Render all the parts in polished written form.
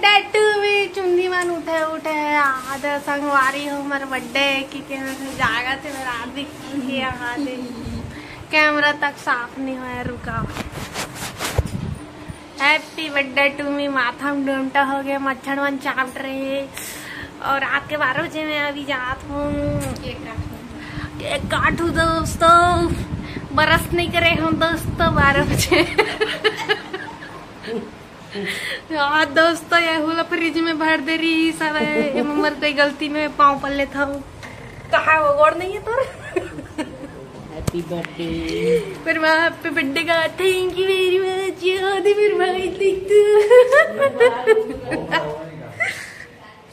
Birthday to भी चुंदी मन उठे उठे आज संगवारी हो हमारे बर्थडे की जागा थे मेरा आदि यहाँ दे कैमरा तक साफ नहीं हुआ रुका। Happy birthday to me. माथा में डोमटा हो गया, मच्छर वन चाट रहे और रात के 12 बजे मैं अभी जात हूँ केक काटू दोस्तों। बरस नहीं करे हम दोस्तों 12 बजे। हाँ दोस्तों ये हुला फ्रिज में भर दे रही सब है मम्मर कोई गलती में पाँव पल्ले था कहा वो गोड़ नहीं है तो। हैप्पी बर्थडे फिर मैं हैप्पी बर्थडे का थैंक यू वेरी मच याद फिर भाई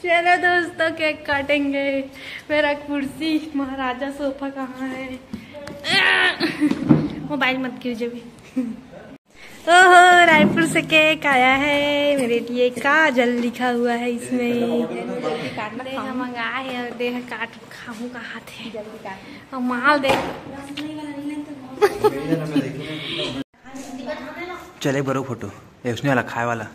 चलो दोस्तों केक काटेंगे। मेरा कुर्सी महाराजा सोफा कहाँ है? मोबाइल मत कीजिए भी। ओहो रायपुर से केक आया है मेरे लिए, काजल लिखा हुआ है इसमें। मंगाए है देख काट खाऊं का हाथ है और माल दे चले बरो फोटो उसने वाला खाए वाला।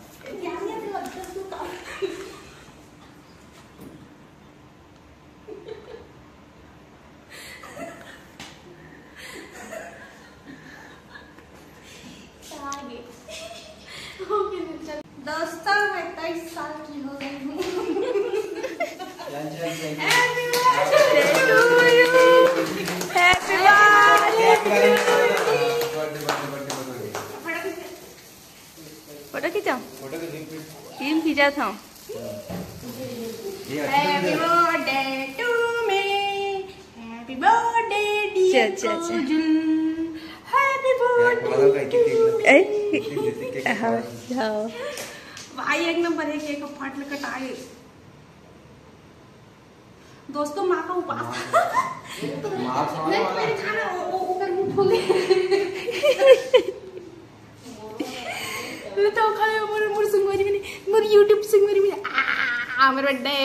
दोस्तों मैं 23 साल की हो गई हूँ। फोटो खींचा टीम खींचा था। Happy birthday to me, happy birthday dear Kajal, happy birthday. भाई एक नंबर है केक फाट में कटाए दोस्तों। माँ का उपास तो नहीं खाना ऊपर मुंह खोले तो खाए मोर मोर सुंगवारी में मोर यूट्यूब सुंगवारी में आ मेरा बर्थडे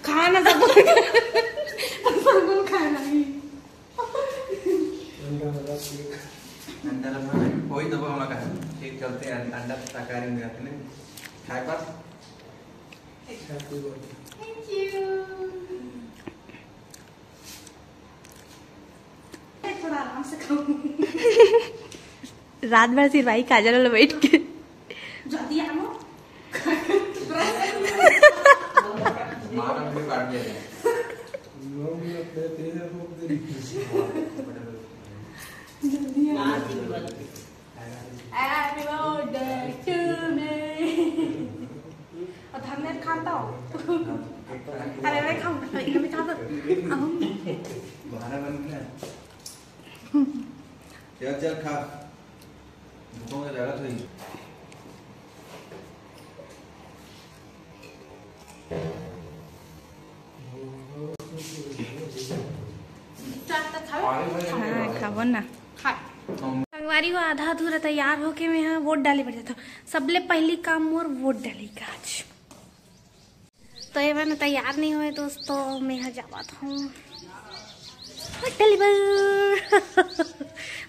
खाना सब खाना ही कोई दबा होना का ठीक चलते हैं अंडा शाकाहारी में आते हैं खाए पास। Thank you. थोड़ा आराम से खाऊं। रात भर सिर्फ भाई काजल वाला बैठ के जल्दी आमो मारा मुझे काट दिया हैप्पी बर्थडे टू मी। और धन्यवाद खाता हूँ। अरे मैं खाऊंगा मैं खाता हूँ। बहाना बन गया चल चल खा भूखों का जगह तो ही। खाओ ना संगवारी वो आधा अधूरा तैयार होके मैं यहाँ वोट डाले पड़ जाता। सबले पहली काम मोर वोट डाली का आज तो ये मैंने तैयार नहीं हुए दोस्तों। मैं यहाँ जावत हूँ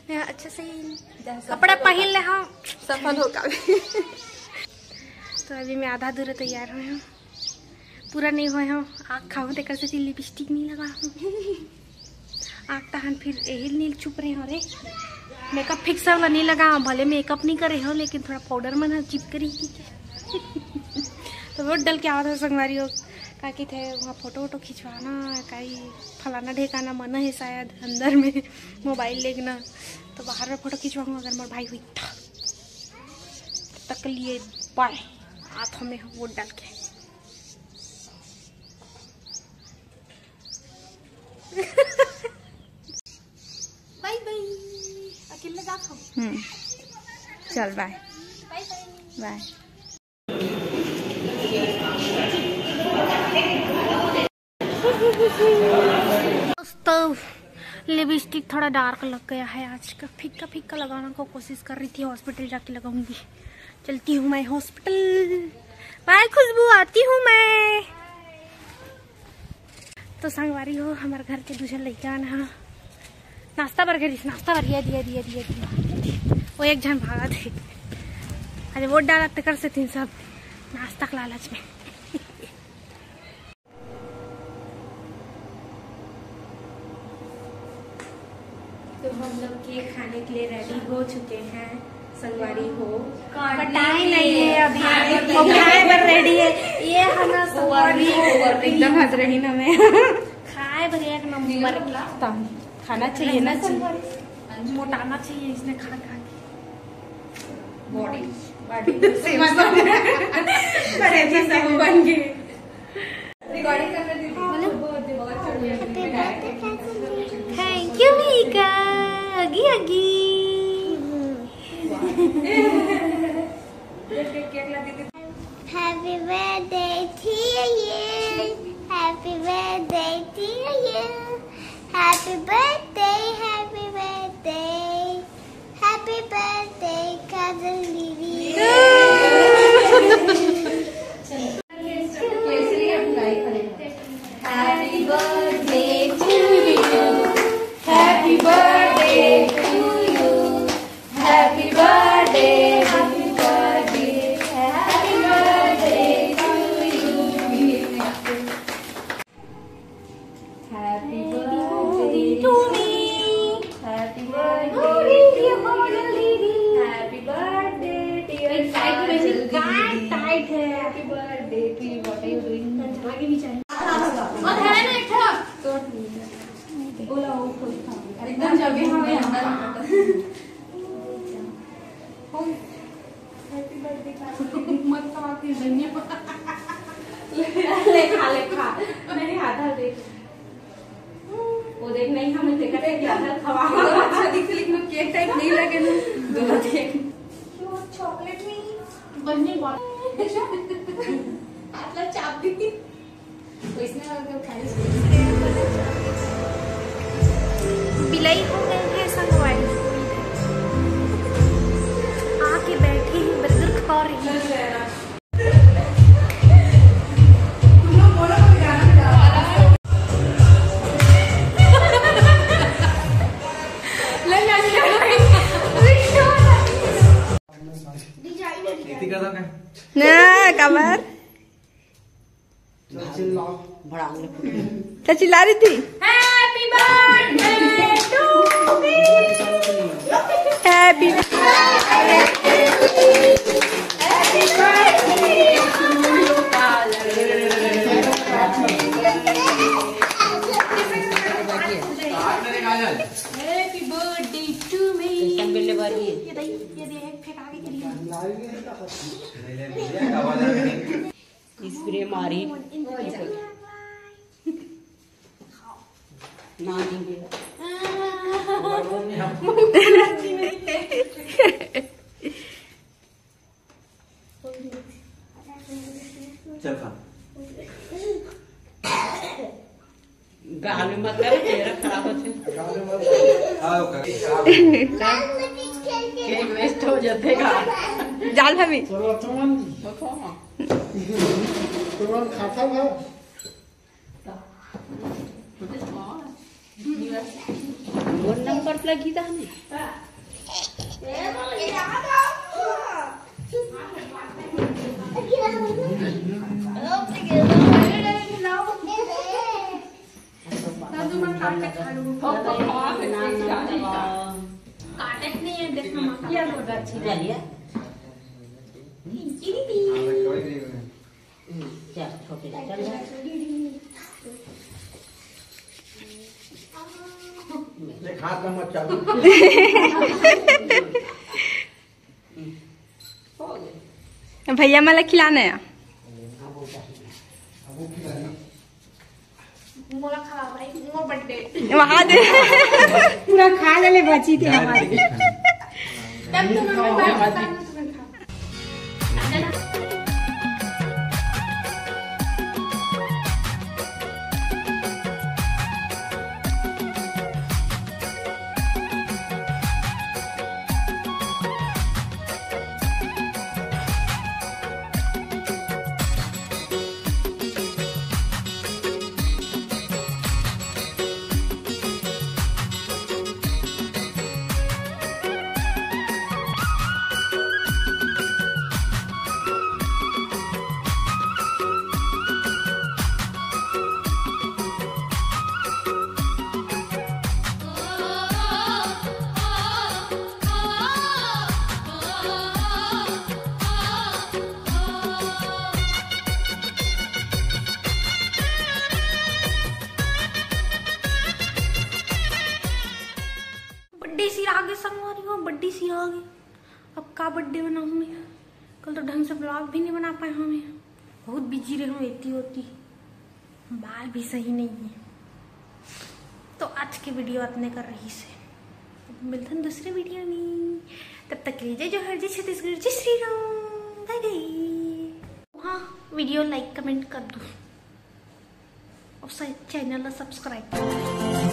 मैं अच्छे से कपड़ा पहन ले हाँ सफल होगा। तो अभी मैं आधा अधूरा तैयार हुए हूँ, पूरा नहीं हुए हूँ। आँख खाऊँ तेकर से लिपस्टिक नहीं लगा हूँ। आँख तहन फिर यही नील चुप रहे हो रे। मेकअप फिक्स वाला नहीं लगा भले मेकअप नहीं करे हो लेकिन थोड़ा पाउडर मन चिप करी तो वोट डल के आवा था संगवारी हो का कि थे वहाँ फोटो वोटो खिंचवाना कहीं फलाना ढेकाना मन है शायद अंदर में मोबाइल लेना तो बाहर में फोटो खिंचवाऊंगा अगर मेरा भाई हुई तक लिए बाय हाथ में वोट डाल के। बाय बाय अकेले जात हूँ। चल बाय बाय। दोस्तों लिपस्टिक थोड़ा डार्क लग गया है आज का। फीका फीका लगाना को कोशिश कर रही थी, हॉस्पिटल जाके लगाऊंगी। चलती हूँ मैं हॉस्पिटल। बाय खुशबू आती हूँ मैं। तो संगवारी हो हमारे घर के दूसरे लड़का आना नाश्ता बर नाश्ता बर दिया वो एक जन भागा थे अरे वोट डाला तो कर सकती सब नाश्ता के लालच में। तो हम लोग केक खाने के लिए रेडी हो चुके हैं। संगवारी हो कटाई नहीं है अभी, खाए पर रेडी है। ये हमारा संगवारी एकदम हंस रही ना मैं। खाए पर एक नंबर खाना चाहिए ना, मोटाना चाहिए इसने खा खा के बॉडी बन गई। रिकॉर्डिंग करने दी थैंक यू मीका। अगी अगी Happy birthday to you. Happy birthday to you. Happy birthday, happy birthday. Happy birthday, cousin Lily. Happy birthday to you. Happy birthday to you. Happy birthday, happy birthday, happy birthday to you. Happy birthday to me. Happy birthday to you. Happy birthday dear cousin Lily. Tight है. Happy birthday to you. What are you doing? आगे भी चाहिए। और है ना एक था। बोला वो एकदम जगह हमें अंदर हैप्पी बर्थडे का मत खाती दुनिया ले खा मेरे हाथ देख वो देख नहीं हमें देखा है क्या हाथ खवा अच्छा दिख लेकिन केक टाइप नहीं लगे ना दो देख क्यों चॉकलेट नहीं बनने वाला देखो मतलब चाप दी तो इसने लगा के उठाई बिलाई हो गए हैं संगवारी आके बैठी है बर्गर खा रही है। ना कमर क्या चिल्ला रही थी? Happy birthday to me. Happy spray मारी ना चल खा गाल में मत करे चेहरा खराब होते केक वेस्ट हो जाते का जाल भाभी तुम खाता था वन नंबर पर लगी था हमें हाथ में मत चालू भैया मला खिलाना है वहाँ दे पूरा खा ले बची थी हमारी। ब्लॉग। अब का बर्थडे बनाऊँ मैं? कल तो ढंग से ब्लॉग भी नहीं बना पाए हमें, बहुत बिजी रहे हूँ इतनी होती, बाल भी सही नहीं है। तो आज की वीडियो अपने कर रही से, मिलते हैं दूसरे वीडियो में। तब तक के लिए जय जोहर, जय छत्तीसगढ़, जय श्री राम, बाय बाय। हाँ, वीडियो लाइक कमेंट कर दो और चैनल सब्सक्राइब कर दो।